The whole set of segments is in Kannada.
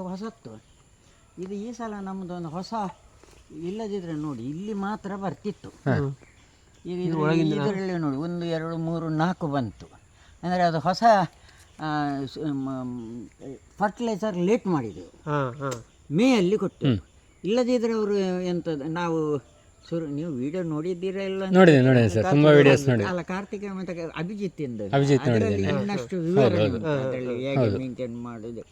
ಹೊಸತ್ತು ಇದು. ಈ ಸಲ ನಮ್ಮದೊಂದು ಹೊಸ ಇಲ್ಲದಿದ್ರೆ ನೋಡಿ ಇಲ್ಲಿ ಮಾತ್ರ ಬರ್ತಿತ್ತು. ಈಗ ಇದರಲ್ಲಿ ನೋಡಿ 1 2 3 4 ಬಂತು. ಅಂದರೆ ಅದು ಹೊಸ ಫರ್ಟಿಲೈಸರ್ ಲೇಟ್ ಮಾಡಿದೆವು, ಮೇಯಲ್ಲಿ ಕೊಟ್ಟು. ಇಲ್ಲದಿದ್ದರೆ ಅವರು ಎಂಥದ್ದು ನಾವು ನೀವು ವಿಡಿಯೋ ನೋಡಿದ್ದೀರಾ ಇಲ್ಲ? ಅಲ್ಲ, ಕಾರ್ತಿಕ ಮತ್ತು ಅಭಿಜಿತ್ ಎಂದು ಅದರಲ್ಲಿ ಇನ್ನಷ್ಟು ವಿವರಣೆ ಉಂಟು ಅದರಲ್ಲಿ ಹೇಗೆ ಮೇಂಟೈನ್ ಮಾಡೋದು.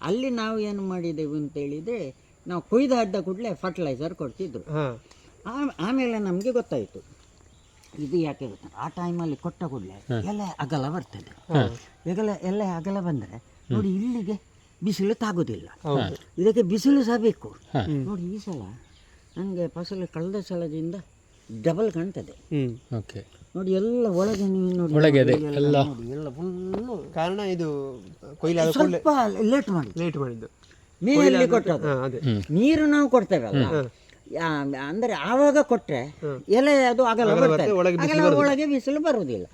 ಅಲ್ಲಿ ನಾವು ಏನು ಮಾಡಿದೆವು ಅಂತೇಳಿದರೆ, ನಾವು ಕೊಯ್ದು ಅಡ್ಡ ಕೂಡಲೇ ಫರ್ಟಿಲೈಸರ್ ಕೊಡ್ತಿದ್ರು. ಆಮೇಲೆ ನಮಗೆ ಗೊತ್ತಾಯಿತು ಇದು ಯಾಕೆ ಗೊತ್ತಾ, ಆ ಟೈಮಲ್ಲಿ ಕೊಟ್ಟ ಕೂಡಲೇ ಎಲೆ ಅಗಲ ಬರ್ತದೆ. ಎಲೆ ಅಗಲ ಬಂದರೆ ನೋಡಿ ಇಲ್ಲಿಗೆ ಬಿಸಿಲು ತಾಗೋದಿಲ್ಲ, ಇದಕ್ಕೆ ಬಿಸಿಲು ಸಹ ಬೇಕು. ನೋಡಿ ಈ ಸಲ ನನಗೆ ಫಸಲು ಕಳೆದ ಸಲದಿಂದ ಡಬಲ್ ಕಾಣ್ತದೆ. ನೋಡಿ ಎಲ್ಲ ಒಳಗೆ ನೀವು ನೋಡಿ ಎಲ್ಲ ಫುಲ್ಲು. ಕಾರಣ ಇದು ಕೊಯ್ಲಾದ ಸ್ವಲ್ಪ ಲೇಟ್ ಮಾಡಿದ್ದು ಮೇಯಲ್ಲಿ ಕೊಟ್ಟದ್ದು. ನೀರು ನಾವು ಕೊಡ್ತೇವಲ್ಲ, ಅಂದರೆ ಆವಾಗ ಕೊಟ್ಟರೆ ಎಲೆ ಅದು ಅಗಲ ಬರ್ತದೆ, ಒಳಗೆ ಬಿಸಿಲು ಬರುವುದಿಲ್ಲ.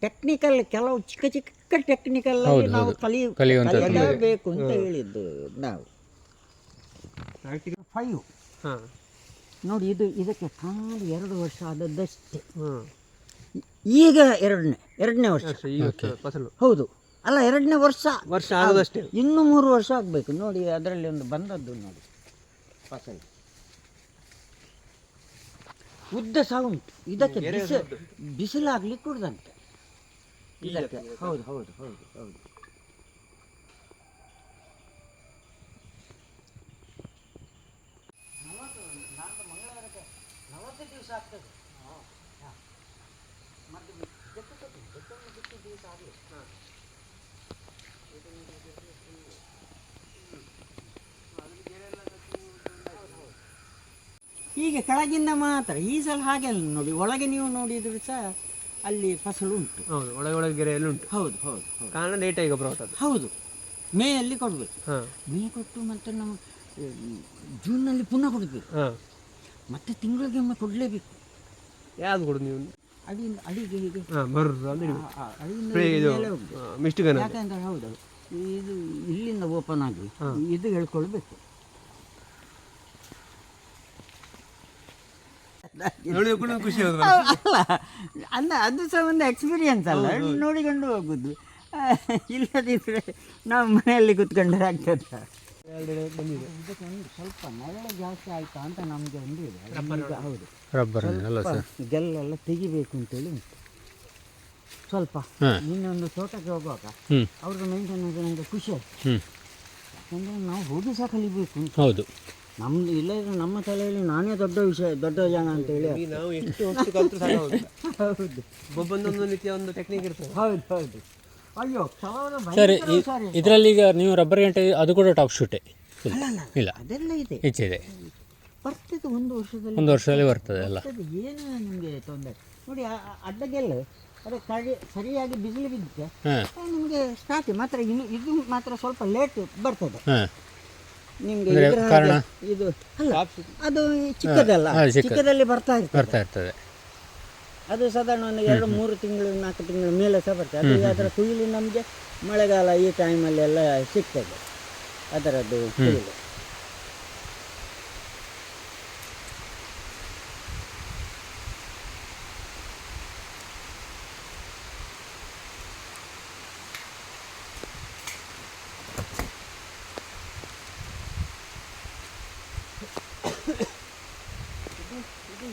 ಟೆಕ್ನಿಕಲ್ ಕೆಲವು ಚಿಕ್ಕ ಟೆಕ್ನಿಕಲ್ ನಾವು ಕಲಿಯಬೇಕು ಅಂತ ಹೇಳಿದ್ದು ನಾವು. 5 ನೋಡಿ ಇದಕ್ಕೆ ಖಾಲಿ 2 ವರ್ಷ ಆದದ್ದಷ್ಟೇ. ಈಗ ಎರಡನೇ ವರ್ಷ. ಹೌದು, ಅಲ್ಲ, 2ನೇ ವರ್ಷ ಆದಷ್ಟೇ. ಇನ್ನೂ 3 ವರ್ಷ ಆಗಬೇಕು. ನೋಡಿ ಅದರಲ್ಲಿ ಒಂದು ಬಂದದ್ದು ನೋಡಿ ಫಸಲು ಉದ್ದ ಸಹ ಉಂಟು. ಇದಕ್ಕೆ ಬಿಸಿಲಾಗ್ಲಿಕ್ಕೆ ಕೊಡ್ದಂತೆ ಇದಕ್ಕೆ. ಹೌದು ಹೌದು ಹೌದು ಹೌದು. ಮಂಗಳವಾರಕ್ಕೆ 40 ದಿವಸ ಆಗ್ತದೆ. ಮತ್ತೆ ಬಿಟ್ಟು ದಿವಸ ಆಗಲಿ. ಹೀಗೆ ಕೆಳಗಿಂದ ಮಾತ್ರ. ಈ ಸಲ ಹಾಗೆ ಅಲ್ಲ ನೋಡಿ, ಒಳಗೆ ನೀವು ನೋಡಿದ್ರು ಸಹ ಅಲ್ಲಿ ಫಸಲು ಉಂಟು. ಹೌದು, ಒಳಗೆ ಗೆರೆಯಲ್ಲಿ ಉಂಟು. ಹೌದು ಹೌದು. ಕಾರಣ ಲೇಟಾಗಿ ಗೊಬ್ಬರ ಹೊಟ್ಟದ್ದು. ಹೌದು, ಮೇಯಲ್ಲಿ ಕೊಡಬೇಕು. ಮೇ ಕೊಟ್ಟು ಮತ್ತೆ ನಾವು ಜೂನ್ನಲ್ಲಿ ಪುನಃ ಕೊಡಬೇಕು. ಮತ್ತೆ ತಿಂಗಳಿಗೆ ಒಮ್ಮೆ ಕೊಡಲೇಬೇಕು. ಯಾವುದು ಕೊಡು ನೀವು? ಅಡಿಗೆ ಹೀಗೆ ಯಾಕಂದ್ರೆ ಹೌದು, ಇದು ಇಲ್ಲಿಂದ ಓಪನ್ ಆಗಿ ಇದು ಹೇಳ್ಕೊಳ್ಬೇಕು. ಖುಷಿ ಅಲ್ಲ, ಅದು ಸಹ ಒಂದು ಎಕ್ಸ್ಪೀರಿಯನ್ಸ್ ಅಲ್ಲ, ನೋಡಿಕೊಂಡು ಹೋಗುದು. ಇಲ್ಲದಿದ್ರೆ ನಾವು ಮನೆಯಲ್ಲಿ ಕೂತ್ಕೊಂಡ್ರೆ ಆಗ್ತದೆ. ಇದಕ್ಕೊಂದು ಸ್ವಲ್ಪ ನೆರಳು ಜಾಸ್ತಿ ಆಯ್ತಾ ಅಂತ ನಮಗೆ ಒಂದು ಇದೆ. ಹೌದು, ಗೆಲ್ಲೆಲ್ಲ ತೆಗಿಬೇಕು ಅಂತೇಳಿ ಉಂಟು ಸ್ವಲ್ಪ. ನಿನ್ನೊಂದು ತೋಟಕ್ಕೆ ಹೋಗುವಾಗ ಅವ್ರದ್ದು ಮೇಂಟೆನೆನ್ಸ್ ನನಗೆ ಖುಷಿ ಆಯ್ತು. ಯಾಕಂದರೆ ನಾವು ಹೋಗಿ ಸಹ ಕಲಿಬೇಕು ಅಂತ. ಹೌದು, ನಮ್ದು ಇಲ್ಲದ್ರೆ ನಮ್ಮ ತಲೆಯಲ್ಲಿ ನಾನೇ ದೊಡ್ಡ ಜನ ಅಂತೇಳಿ ನಾವು ಎಷ್ಟು ಹೊತ್ತು ಕಲಿತು ಸಾಕು. ಹೌದು, ಒಬ್ಬೊಂದೊಂದು ರೀತಿಯ ಒಂದು ಟೆಕ್ನಿಕ್ ಇರ್ತದೆ. ಹೌದು ಹೌದು. ಅಯ್ಯೋ, ಸರಿ. ಇದರಲ್ಲಿ ಈಗ ನೀವು ರಬ್ಬರ್ ಗಂಟೆ ಅದು ಕೂಡ ಟಾಪ್ ಶೂಟೇ ಇಲ್ಲ? ಅದೆಲ್ಲ ಇದೆ, ಹೆಚ್ಚಿದೆ, ಬರ್ತದೆ. ಒಂದು ವರ್ಷದಲ್ಲಿ ಬರ್ತದೆ ಎಲ್ಲ. ಏನು ನಿಮಗೆ ತೊಂದರೆ ನೋಡಿ. ಅಡ್ಡಗೆಲ್ಲ ಅದೇ ಸರಿಯಾಗಿ ಬಿಸಿಲು ಬಿದ್ದರೆ ನಿಮಗೆ ಸ್ಟಾರ್ಟ್ ಮಾತ್ರ. ಇದು ಮಾತ್ರ ಸ್ವಲ್ಪ ಲೇಟ್ ಬರ್ತದೆ ನಿಮಗೆ. ಇದು ಅಲ್ಲ, ಅದು ಚಿಕ್ಕದಲ್ಲ, ಚಿಕ್ಕದಲ್ಲಿ ಬರ್ತಾ ಇರ್ತದೆ. ಅದು ಸಾಧಾರಣ ಒಂದು 2-3 ತಿಂಗಳು 4 ತಿಂಗಳ ಮೇಲೆ ಸಹ ಬರ್ತದೆ. ಅದು ಅದರ ಕುಯಿಲು ನಮಗೆ ಮಳೆಗಾಲ ಈ ಟೈಮಲ್ಲೆಲ್ಲ ಸಿಗ್ತದೆ ಅದರದ್ದು ಕುಯಿಲು.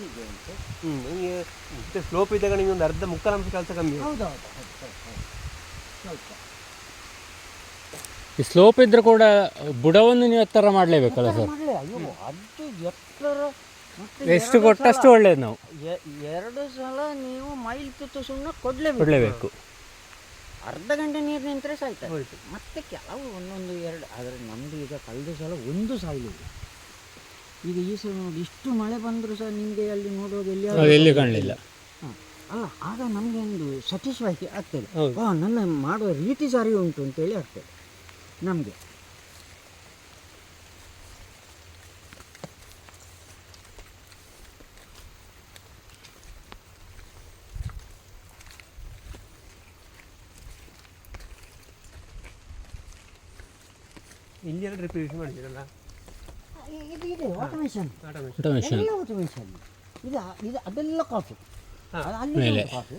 ಹೀಗೆ ಉಂಟು. ನಿಮಗೆ ಸ್ಲೋಪ್ ಇದ್ದಾಗ ನಿಮಗೆ ಒಂದು ಅರ್ಧ ಮುಕ್ಕಾಲು ಕೆಲಸ ಕಮ್ಮಿ. ಹೌದೌದು ಸ್ವಲ್ಪ ಈ ಸ್ಲೋಪ್ ಇದ್ರೆ ಕೂಡ ಬುಡವನ್ನು ನೀವು ಎತ್ತರ ಮಾಡಲೇಬೇಕಲ್ಲ ಸರ್? ಮಾಡಲೇ. ಅಯ್ಯೋ ಅದು ಎತ್ತರ ಮತ್ತೆ ಎಷ್ಟು ಕೊಟ್ಟಷ್ಟು ಒಳ್ಳೇದು. ನಾವು 2 ಸಲ ನೀವು ಮೈಲ್ ತುತ್ತು ಸುಮ್ಮನೆ ಕೊಡಲೇಬೇಕು. ಅರ್ಧ ಗಂಟೆ ನೀರು ನಿಂತರೆ ಸಾಯ್ತಾರೆ. ಮತ್ತೆ ಕೆಲವು ಒಂದೊಂದು 2. ಆದರೆ ನಮ್ಮದು ಈಗ ಕಳೆದ ಸಲ ಒಂದು ಸಾಯಲಿಲ್ಲ. ಈಗ ಈ ಸಲ ನೋಡಿ ಇಷ್ಟು ಮಳೆ ಬಂದರೂ ಸಹ ನಿಮಗೆ ಅಲ್ಲಿ ನೋಡುವಾಗ ಎಲ್ಲಿ ಕಾಣಲಿಲ್ಲ. ಅಲ್ಲ, ಆಗ ನಮಗೆ ಒಂದು ಸ್ಯಾಟಿಸ್ಫೈ ಆಗ್ತದೆ. ನನ್ನ ಮಾಡುವ ರೀತಿ ಸರಿ ಉಂಟು ಅಂತೇಳಿ ಆಗ್ತದೆ ನಮಗೆ. ಇಲ್ಲಿ ಎಲ್ಲ ಡ್ರಿಪ್ ಯೂಸ್ ಮಾಡಿದ್ದೀರಲ್ಲ? ಇದು ಇದೆ ಆಟೋಮೇಷನ್. ಎಲ್ಲ ಆಟೋಮೇಷನ್ ಇದು ಅದೆಲ್ಲ ಕಾಫಿ. ಅಲ್ಲಿ ಕಾಫಿ.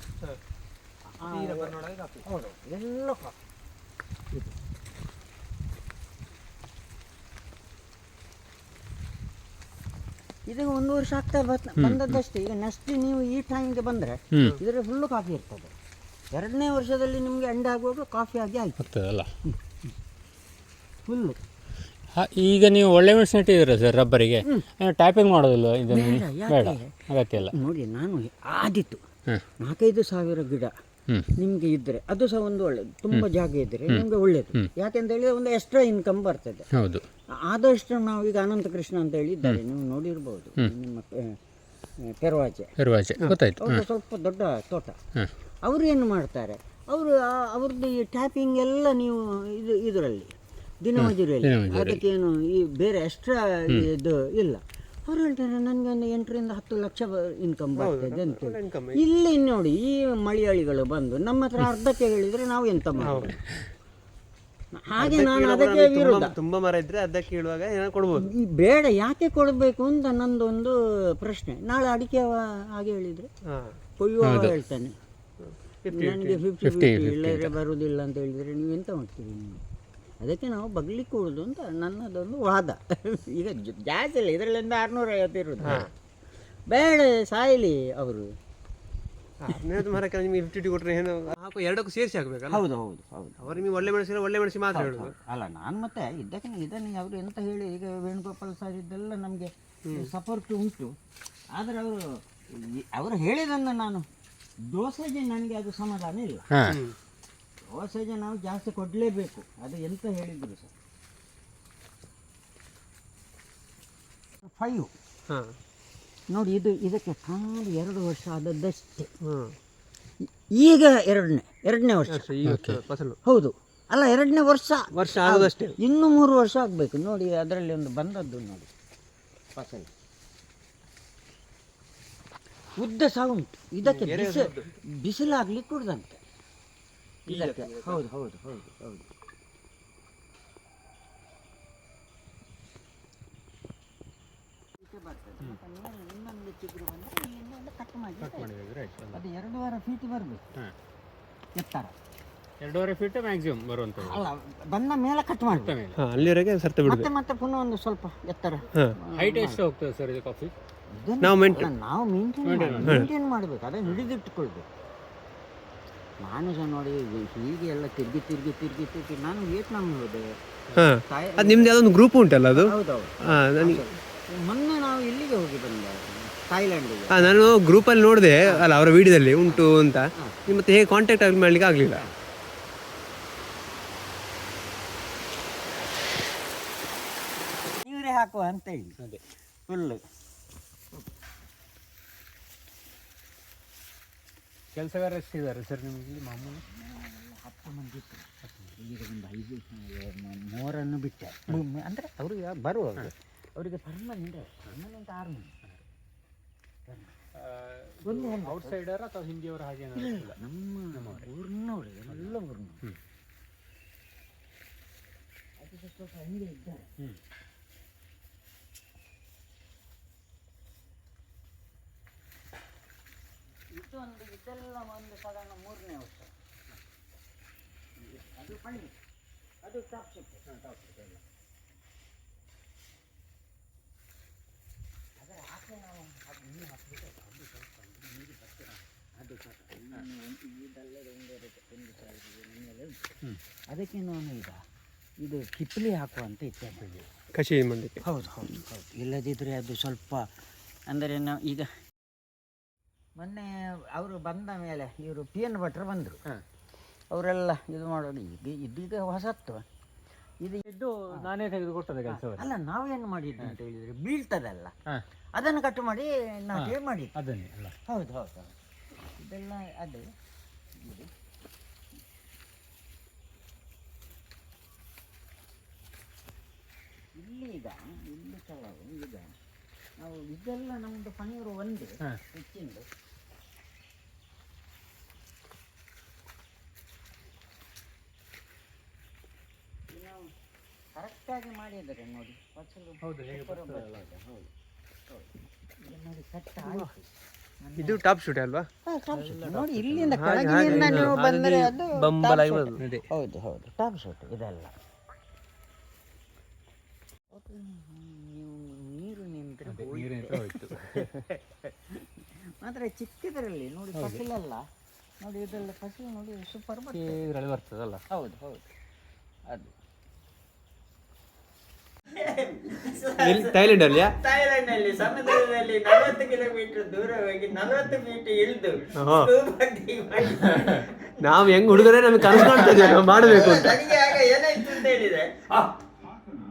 ಹೌದು, ಎಲ್ಲ ಕಾಫಿ. ಇದು 1 ವರ್ಷ ಆಗ್ತಾ ಬಂದದ್ದಷ್ಟೇ. ಈಗ ನೆಕ್ಸ್ಟ್ ನೀವು ಈ ಟೈಮ್ಗೆ ಬಂದರೆ ಇದರ ಫುಲ್ಲು ಕಾಫಿ ಇರ್ತದೆ. 2ನೇ ವರ್ಷದಲ್ಲಿ ನಿಮಗೆ ಎಂಡ್ ಆಗುವಾಗ ಕಾಫಿ ಆಗಿ ಆಗ್ತದಲ್ಲ ಫುಲ್ಲು. ಈಗ ನೀವು ಒಳ್ಳೆ ಮೆಣಸು ನೆಟ್ಟಿದ್ದೀರಾ ಸರ್ ರಬ್ಬರಿಗೆ? ಟ್ಯಾಪಿಂಗ್ ಮಾಡೋದಿಲ್ಲ ಇದನ್ನು? ಬೇಡ, ಅಗತ್ಯ ಇಲ್ಲ. ನೋಡಿ, ನಾನು ಆದಿತ್ತು 4-5 ಸಾವಿರ ಗಿಡ ನಿಮಗೆ ಇದ್ದರೆ ಅದು ಸಹ ಒಂದು ಒಳ್ಳೆಯದು. ತುಂಬ ಜಾಗ ಇದ್ದರೆ ನಿಮಗೆ ಒಳ್ಳೆಯದು. ಯಾಕೆಂತ ಹೇಳಿದ್ರೆ ಒಂದು ಎಕ್ಸ್ಟ್ರಾ ಇನ್ಕಮ್ ಬರ್ತದೆ. ಹೌದು. ಆದಷ್ಟು ನಾವು ಈಗ ಅನಂತ ಕೃಷ್ಣ ಅಂತ ಹೇಳಿದ್ದಾರೆ, ನೀವು ನೋಡಿರ್ಬೋದು ನಿಮ್ಮ ಪೆರ್ವಾಚೆ ಗೊತ್ತಾಯ್ತು. ಅವರು ಸ್ವಲ್ಪ ದೊಡ್ಡ ತೋಟ. ಅವರು ಏನು ಮಾಡ್ತಾರೆ, ಅವ್ರದ್ದು ಈ ಟ್ಯಾಪಿಂಗ್ ಎಲ್ಲ ನೀವು ಇದರಲ್ಲಿ ದಿನಮಜೂರಿಯಲ್ಲಿ, ಅದಕ್ಕೇನು ಈ ಬೇರೆ ಎಕ್ಸ್ಟ್ರಾ ಇದು ಇಲ್ಲ. ಅವ್ರು ಹೇಳ್ತಾರೆ ನನಗೆ ಒಂದು 8ರಿಂದ 10 ಲಕ್ಷ ಇನ್ಕಮ್ ಬರ್ತದೆ ಅಂತೇಳಿ. ಇಲ್ಲಿ ನೋಡಿ ಈ ಮಲಯಾಳಿಗಳು ಬಂದು ನಮ್ಮ ಹತ್ರ ಅರ್ಧಕ್ಕೆ ಹೇಳಿದರೆ ನಾವು ಎಂತ ಮಾಡ್ತೀವಿ? ಹಾಗೆ ನಾನು ಅದಕ್ಕೆ ವಿರುದ್ಧ. ತುಂಬ ಮರ ಇದ್ದರೆ ಅರ್ಧಕ್ಕೆ ಹೇಳುವಾಗ ಏನೋ ಕೊಡ್ಬೋದು. ಬೇಡ, ಯಾಕೆ ಕೊಡಬೇಕು ಅಂತ ನಂದೊಂದು ಪ್ರಶ್ನೆ. ನಾಳೆ ಅಡಿಕೆ ಹಾಗೆ ಹೇಳಿದರೆ ಕೊಯ್ಯುವಾಗ ಹೇಳ್ತಾನೆ ನನಗೆ 50 ಇಲ್ಲದ್ರೆ ಬರುವುದಿಲ್ಲ ಅಂತ ಹೇಳಿದರೆ ನೀವು ಎಂತ ಮಾಡ್ತೀವಿ? ನೀವು ಅದಕ್ಕೆ ನಾವು ಬಗ್ಲಿಕ್ಕೆ ಕೊಡೋದು ಅಂತ ನನ್ನದೊಂದು ವಾದ. ಈಗ ಜಾಸ್ತಿ ಇಲ್ಲ, ಇದರಲ್ಲಿಂದ 650 ಇರೋದು. ಬೇಡ ಸಾಯಲಿ ಅವರು. ಮರಕ್ಕೆ ನಿಮಗೆ 50 ಕೊಟ್ಟರೆ ಏನು ಹಾಕೋ, 2ಕ್ಕೂ ಸೇರಿಸಿ ಹಾಕಬೇಕಲ್ಲ? ಹೌದು. ಅವರು ನಿಮಗೆ ಒಳ್ಳೆ ಮೆಣಸು ಮಾತ್ರ ಹೇಳೋದು. ಅಲ್ಲ, ನಾನು ಮತ್ತೆ ಇದನ್ನು ಅವರು ಎಂತ ಹೇಳಿ, ಈಗ ವೇಣುಗೋಪಾಲ್ ಸರ್ ಇದೆಲ್ಲ ನಮಗೆ ಸಪೋರ್ಟ್ ಉಂಟು. ಆದರೆ ಅವರು ಹೇಳಿದನ್ನು ನಾನು ಡೋಸೇಜ್ ನನಗೆ ಅದು ಸಮಾಧಾನ ಇಲ್ಲ. ಡೋಸೇಜ್ ನಾವು ಜಾಸ್ತಿ ಕೊಡಲೇಬೇಕು, ಅದು ಎಂತ ಹೇಳಿದ್ರು ಸರ್. 5 ನೋಡಿ, ಇದಕ್ಕೆ ಕಾಲು 2 ವರ್ಷ ಆದದ್ದಷ್ಟೇ. ಈಗ ಎರಡನೇ ವರ್ಷ. ಹೌದು, ಅಲ್ಲ 2ನೇ ವರ್ಷ ಆದಷ್ಟೇ. ಇನ್ನೂ 3 ವರ್ಷ ಆಗಬೇಕು. ನೋಡಿ ಅದರಲ್ಲಿ ಒಂದು ಬಂದದ್ದು ನೋಡಿ ಫಸಲು ಉದ್ದ ಸಹ ಉಂಟು. ಇದಕ್ಕೆ ಬಿಸಿಲಾಗ್ಲಿಕ್ಕೆ ಕೊಡ್ದಂತೆ ಇದಕ್ಕೆ. ಹೌದು. ಇನ್ನೊಂದು ಚಿಗುರು ಬಂದರೆ ಇಲ್ಲಿಂದ ಒಂದು ಕಟ್ ಮಾಡಿ ಅದು 2.5 ಫೀಟ್ ಬರಬೇಕು ಎತ್ತರ. 2.5 ಫೀಟ್ ಮ್ಯಾಕ್ಸಿಮಮ್ ಬರುವಂಥದ್ದು. ಅಲ್ಲ, ಬಂದ ಮೇಲೆ ಕಟ್ ಮಾಡಿ ಅಲ್ಲಿವರೆಗೆ ಸರ್ತ ಬಿಡಬೇಕು. ಮತ್ತೆ ಪುನಃ ಒಂದು ಸ್ವಲ್ಪ ಎತ್ತರ. ಹೈಟ್ ಎಷ್ಟು ಹೋಗ್ತದೆ ಸರ್ ಇದು ಕಾಫಿ? ನಾವು ಮೇಂಟೈನ್ ಮಾಡಬೇಕು, ಅದನ್ನು ಹಿಡಿದಿಟ್ಟುಕೊಳ್ಬೇಕು. ನಾನು ಸಹ ನೋಡಿ ಹೀಗೆ ಎಲ್ಲ ತಿರುಗಿ ನಾನು ವಿಯೆಟ್ನಾಂ ಹೋದೆ. ಅದು ನಿಮ್ದು ಯಾವುದೊಂದು ಗ್ರೂಪ್ ಉಂಟಲ್ಲ ಅದು? ಹೌದೌದು. ಮೊನ್ನೆ ನಾವು ಇಲ್ಲಿಗೆ ಹೋಗಿ ಬಂದೆ, ಥಾಯ್ಲ್ಯಾಂಡಿಗೆ. ನಾನು ಗ್ರೂಪಲ್ಲಿ ನೋಡಿದೆ ಅಲ್ಲ, ಅವರ ವಿಡಿಯೋದಲ್ಲಿ ಉಂಟು ಅಂತ. ಮತ್ತೆ ಹೇಗೆ ಕಾಂಟ್ಯಾಕ್ಟ್ ಮಾಡಲಿಕ್ಕೆ ಆಗಲಿಲ್ಲ. ನೀರೇ ಹಾಕುವ ಅಂತ ಹೇಳಿ ಅದೇ ಫುಲ್ಲು ಕೆಲಸಗಾರ ಎಷ್ಟಿದ್ದಾರೆ ಸರ್ ನಿಮಗೆ? ಮಾಮೂಲಿ 10 ಮಂದಿ ಇತ್ತು. ಈಗ ಒಂದು 5 3 ಬಿಟ್ಟೆ. ಅಂದರೆ ಅವ್ರಿಗೆ ಬರುವಾಗ ಅವರಿಗೆ ಪರ್ಮನೆಂಟ್ 6 ಮಂದಿ. ಒಂದು ಔಟ್ಸೈಡರ್ ಅಥವಾ ಹಿಂದಿಯವರು ಹಾಗೆ? ನಮ್ಮ ಊರಿನವರು, ಎಲ್ಲ ಊರಿನವರು. ಅದು ಸ್ವಲ್ಪ ಹಂಗೆ ಇದ್ದಾರೆ. ಇದೆಲ್ಲ ಒಂದು ಸಾಧಾರಣ 3ನೇ ವರ್ಷ. ಅದು ಪಂಡಿ, ಅದು ಟಾಪ್ ಸಿಪ್ಪೆ ಎಲ್ಲ. ಅದರ ಆಚೆ ನಾವು ನೀರು ಹಾಕಬೇಕು. ಅದಕ್ಕೆ ನಾನು ಈಗ ಇದು ಕಿಪ್ಲಿ ಹಾಕುವಂತ ಇತ್ಯಾದಿ ಕಷಿ ಮಾಡಲಿಕ್ಕೆ. ಹೌದು ಹೌದು ಹೌದು. ಇಲ್ಲದಿದ್ದರೆ ಅದು ಸ್ವಲ್ಪ ಅಂದರೆ ನಾವು ಈಗ ಮೊನ್ನೆ ಅವರು ಬಂದ ಮೇಲೆ ಇವರು ಪಿ ಎನ್ ಭಟ್ರು ಬಂದರು, ಅವರೆಲ್ಲ ಇದು ಮಾಡೋದು ಇದೀಗ ಹೊಸತ್ತು ಇದು ನಾನೇ ತೆಗೆದುಕೊಟ್ಟದ ಕೆಲಸ. ಅಲ್ಲ ನಾವೇನು ಮಾಡಿದ್ದು ಅಂತ ಹೇಳಿದರೆ ಬೀಳ್ತದಲ್ಲ ಅದನ್ನು ಕಟ್ ಮಾಡಿ ನಾಟೇ ಮಾಡಿ ಅದನ್ನೇ ಅಲ್ಲ. ಹೌದು ಹೌದು ಹೌದು ಇದೆಲ್ಲ ಅದೇ ಇದು. ಇಲ್ಲಿ ಕೆಲವು ಈಗ ನಾವು ಇದೆಲ್ಲ ನಮ್ಮದು ಪನೀರು ಒಂದೇ ಹೆಚ್ಚಿಂದು. ನಾವು ಕರೆಕ್ಟಾಗಿ ಮಾಡಿದ್ದಾರೆ ನೋಡಿ ಫಸಲು. ಹೌದು ನೋಡಿ ಕಟ್ ಆಯಿತು. ಇದು ಟಾಪ್ ಶೂಟ್ ಅಲ್ವಾ? ನೋಡಿ ಇಲ್ಲಿಂದ ಕೆಳಗಿನಿಂದ ನೀವು ಬಂದರೆ ಅದು ಬಂಬಲಾಗಿ ಹೌದು ಹೌದು ಟಾಪ್ ಶೂಟ್ ಇದೆಲ್ಲ. ನೀವು ನೀರು ನಿಂತರೆ ಹೋಯ್ತು. ಮಾತ್ರ ಚಿಕ್ಕದರಲ್ಲಿ ನೋಡಿ ಫಸಲೆಲ್ಲ ನೋಡಿ ಇದೆಲ್ಲ ಫಸಲು ನೋಡಿ ಸೂಪರ್ ಇದರಲ್ಲಿ ಬರ್ತದಲ್ಲ. ಹೌದು ಹೌದು ಅದು ಥೈಲ್ಯಾಂಡ್ ಅಲ್ಲಿ ಥೈಲ್ಯಾಂಡ್ನಲ್ಲಿ ಸಮುದ್ರದಲ್ಲಿ 40 ಕಿಲೋಮೀಟರ್ ದೂರ ಹೋಗಿ 40 ಫೀಟ್ ಇಳಿದು ನಾವು ಹೆಂಗ್ ಹುಡುಗರೇ ನಮ್ಗೆ ಕನಸು ಕಾಣ್ತಾ ಇದ್ದೀವಿ ಮಾಡಬೇಕು ಅಂತ. ನನಗೆ ಆಗ ಏನಾಯ್ತು ಅಂತ ಹೇಳಿದ್ರೆ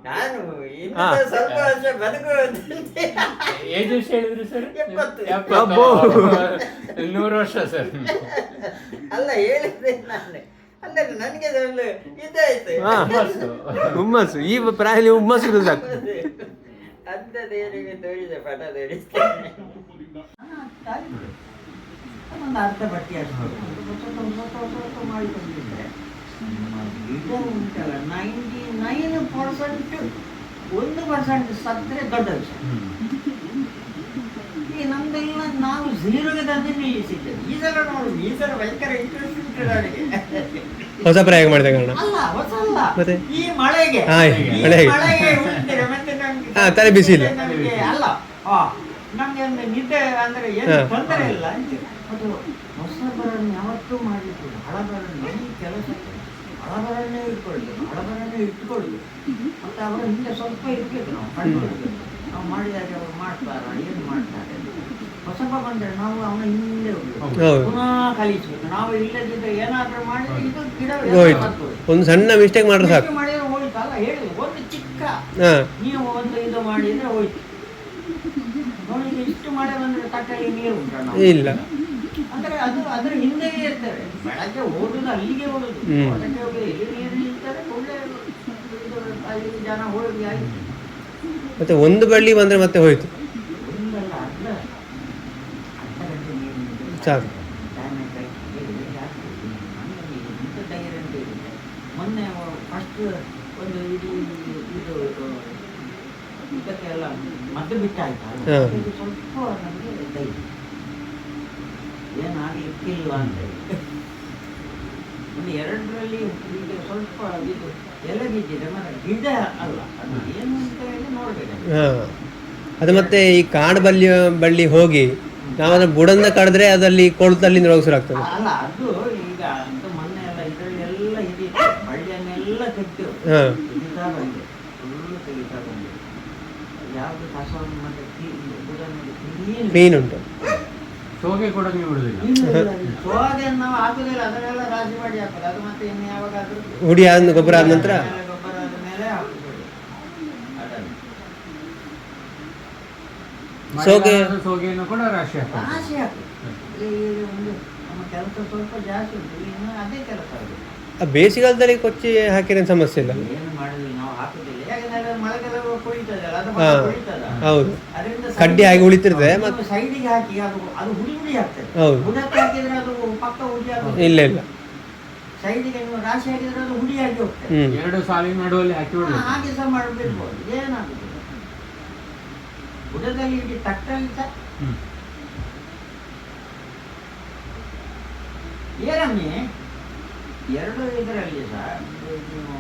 ನಾನು ಇನ್ನು ಸ್ವಲ್ಪ ವರ್ಷ ಬದುಕುವಂತೆ. ಏಜ್ ಎಷ್ಟು ಹೇಳಿದ್ರಿ ಸರ್? 70. 100 ವರ್ಷ ಸರ್. ಅಲ್ಲ ಹೇಳಿದ್ರೆ ನಾನು ಅಂದರೆ ನನಗೆ ಒಂದು ಇದಾಯ್ತು ಹುಮ್ಮಸ್ಸು. ಈ ಪ್ರಾಯದಲ್ಲಿ ಹುಮ್ಮಸ್ಸು ಸಾಕು. ಅಂಥದ್ದೇನಿಗೆ ತೋರಿದೆ ಪಟ ತೋರಿಸ್ತೇನೆ. ಒಂದು ಅರ್ಧ ಬಟ್ಟೆ ಅಷ್ಟು ಮಾಡಿಕೊಂಡಿದ್ದರೆ ಗಿಡ ಉಂಟಲ್ಲ 99% 1% ಸತ್ತರೆ ದೊಡ್ಡ ವಿಷಯ. ಈ ನಮ್ದೆಲ್ಲ ನಾವು 0ಗೆ ತಂದು ನಿಲ್ಲಿಸಿದ್ದೇವೆ. ಈ ಸಲ ನೋಡಿ ಈ ಸಲ ಭಯಂಕರ ಇಂಟ್ರೆಸ್ಟ್ ಉಂಟು ನನಗೆ. ಹೊಸ ಪ್ರಯೋಗ ಮಾಡಿದ ಕಾರಣ ಅಲ್ಲ ಹೊಸ ಅಲ್ಲ ಮತ್ತೆ ಈ ಮಳೆಗೆ ಉಳಿದ್ರೆ ಮತ್ತೆ ನಮ್ಗೆ ತಲೆ ಬಿಸಿ ಇಲ್ಲ ನಮ್ಗೆ ಅಲ್ಲ ನಮ್ಗೆ ಒಂದು ನಿದ್ದೆ ಅಂದ್ರೆ ಏನು ತೊಂದರೆ ಇಲ್ಲ ಅಂತ. ಅದು ಹೊಸಬರನ್ನು ಯಾವತ್ತೂ ಮಾಡಲಿಕ್ಕೆ ಹಳಬರನ್ನು ಈ ಕೆಲಸ ಹಳಬರನ್ನೇ ಇಟ್ಕೊಳ್ಳಿ ಮತ್ತೆ ಅವರ ಹಿಂದೆ ಸ್ವಲ್ಪ ಇರ್ಬೇಕು. ನಾವು ಕಂಡುಕೊಳ್ಬೇಕು ನಾವು ಮಾಡಿದಾಗ ಅವರು ಮಾಡ್ತಾರ ಏನು ಮಾಡ್ತಾರೆ. ಹೊಸಬ ಬಂದರೆ ನಾವು ಅವನ ಹಿಂದೆ ಹೋಗ್ಬೇಕು, ಪುನಃ ಕಲಿಸ್ಬೇಕು. ನಾವು ಇಲ್ಲದಿದ್ದರೆ ಏನಾದರೂ ಮಾಡಿದ್ರೆ ಇದು ಗಿಡ ಒಂದು ಸಣ್ಣ ಮಿಸ್ಟೇಕ್ ಮಾಡಿದ್ರೆ ಸಾಕು. ಮಾಡಿದ್ರೆ ಹೋಯ್ತಲ್ಲ ಹೇಳಿ ಒಂದು ಚಿಕ್ಕ ನೀವು ಒಂದು ಇದು ಮಾಡಿದ್ರೆ ಹೋಯ್ತು. ನೋಡಿ ಇಷ್ಟು ಮಳೆ ಬಂದರೆ ತಟ್ಟಲ್ಲಿ ನೀರು ಉಂಟ ಇಲ್ಲ ಅಂದ್ರೆ ಅದು ಅದ್ರ ಹಿಂದೆ ಇರ್ತೇವೆ. ಬೆಳಗ್ಗೆ ಓಡುದು ಅಲ್ಲಿಗೆ ಓಡುದು ಹೊರಗೆ ಹೋಗಿ ಎಲ್ಲಿ ನೀರು ನಿಲ್ತಾರೆ ಒಳ್ಳೆ ಅಲ್ಲಿ ಜನ ಹೋಗಿ ಆಯ್ತು. ಮತ್ತೆ ಒಂದು ಬಳ್ಳಿ ಬಂದ್ರೆ ಮತ್ತೆ ಹೋಯ್ತು. ಒಂದಲ್ಲ ಅರ್ಧ ಗಂಟೆ ನೀರು ಸಾಕು. ಮೊನ್ನೆ ಫಸ್ಟ್ ಒಂದು ಇದು ಇದಕ್ಕೆಲ್ಲ ಮದ್ದು ಬಿಟ್ಟಾಯ್ತು. ಸ್ವಲ್ಪ ನಮಗೆ ಧೈರ್ಯ ಏನಾಗಲಿಕ್ಕಿಲ್ಲ ಅಂತ ಹೇಳಿ ಒಂದು 2ರಲ್ಲಿ ಈಗ ಸ್ವಲ್ಪ ಇದು ಎಲೆ ಬಿದ್ದಿದೆ ಮರ ಗಿಡ ಅಲ್ಲ ಅದು ಏನು ಅಂತ ಹೇಳಿ ನೋಡ್ಬೇಕು. ಅದು ಮತ್ತೆ ಈ ಕಾಡು ಬಳ್ಳಿ ಹೋಗಿ ನಾವು ಅದನ್ನ ಬುಡನ್ನ ಕಡಿದ್ರೆ ಅದಲ್ಲಿ ಕೊಳ್ತಲ್ಲಿ ರೋಗಿಸಲಾಗ್ತದೆ. ಅಲ್ಲ ಅದು ಈಗ ಅಂತ ಮೊನ್ನೆ ಎಲ್ಲ ಇದರಲ್ಲೆಲ್ಲ ಇದಿತ್ತು ಬಳ್ಳಿಯನ್ನೆಲ್ಲ ತೆಗೆದು ತೆಗಿತಾ ಬಂದೆ ಫುಲ್ಲು ತೆಗಿತಾ ಬಂದೆ. ಯಾವುದು ಕಸವನ್ನು ಮತ್ತೆ ಕ್ಲೀನ್ ಉಂಟು. ಸೋಗೆ ಕೂಡ ನೀವು ಬಿಡುದಿಲ್ಲ. ಸೋಗೆಯನ್ನು ನಾವು ಹಾಕುದಿಲ್ಲ, ಅದನ್ನೆಲ್ಲ ರಾಶಿ ಮಾಡಿ ಹಾಕೋದು. ಅದು ಮತ್ತೆ ಇನ್ನು ಯಾವಾಗಾದ್ರೂ ಹುಡಿ ಆದ ಗೊಬ್ಬರ ಆದ ನಂತರ ಗೊಬ್ಬರ ಆದ ಮೇಲೆ ಹಾಕುದು. ಸೋಗೆಯನ್ನು ಕೂಡ ರಾಶಿ ಹಾಕುದು. ಒಂದು ನಮ್ಮ ಕೆಲಸ ಸ್ವಲ್ಪ ಜಾಸ್ತಿ ಉಂಟು, ಇನ್ನು ಅದೇ ಕೆಲಸ ಆಗುತ್ತೆ. ಬೇಸಿಗೆಗಾಲದಲ್ಲಿ ಕೊಚ್ಚಿ ಹಾಕಿರೋ ಸಮಸ್ಯೆ ಇಲ್ಲ. ಏನು ಮಾಡುದಿಲ್ಲ, ನಾವು ಹಾಕುದಿಲ್ಲ. ಯಾಕಂದ್ರೆ ಮಳೆಗೆಲ್ಲ ಕೊಯ್ತದಲ್ಲ, ಅದು ಕೊಯ್ತದ. ಹೌದು, ಅದರಿಂದ ಕಡ್ಡಿ ಆಗಿ ಉಳಿತಿರ್ತದೆ. ಮತ್ತೆ ಸೈಡಿಗೆ ಹಾಕಿ ಅದು ಹುಡಿ ಹುಡಿ ಆಗ್ತದೆ. ಹೌದು, ಬುಡಕ್ಕೆ ಹಾಕಿದ್ರೆ ಅದು ಪಕ್ಕ ಹುಡಿ ಆಗುತ್ತೆ. ಇಲ್ಲ ಇಲ್ಲ, ಸೈಡಿಗೆ ನೀವು ರಾಶಿ ಹಾಕಿದ್ರೆ ಅದು ಹುಡಿಯಾಗಿ ಹೋಗ್ತದೆ. 2 ಸಾಲಿನ ನಡುವಲ್ಲಿ ಹಾಕಿ ಹಾಗೆ ಸಹ ಮಾಡಬಿಡ್ಬೋದು, ಏನಾಗುದಿಲ್ಲ. ಬುಡದಲ್ಲಿ ಇಟ್ಟು ತಟ್ಟಲ್ಲಿ ಸಹ ಏನಮ್ಮಿ 2 ಇದರಲ್ಲಿ ಸಹ ನೀವು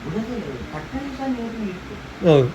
ಬುಡದಲ್ಲಿ ತಟ್ಟಲ್ಲಿ ಸಹ ನೀರು ಇಟ್ಟು ಹೌದು.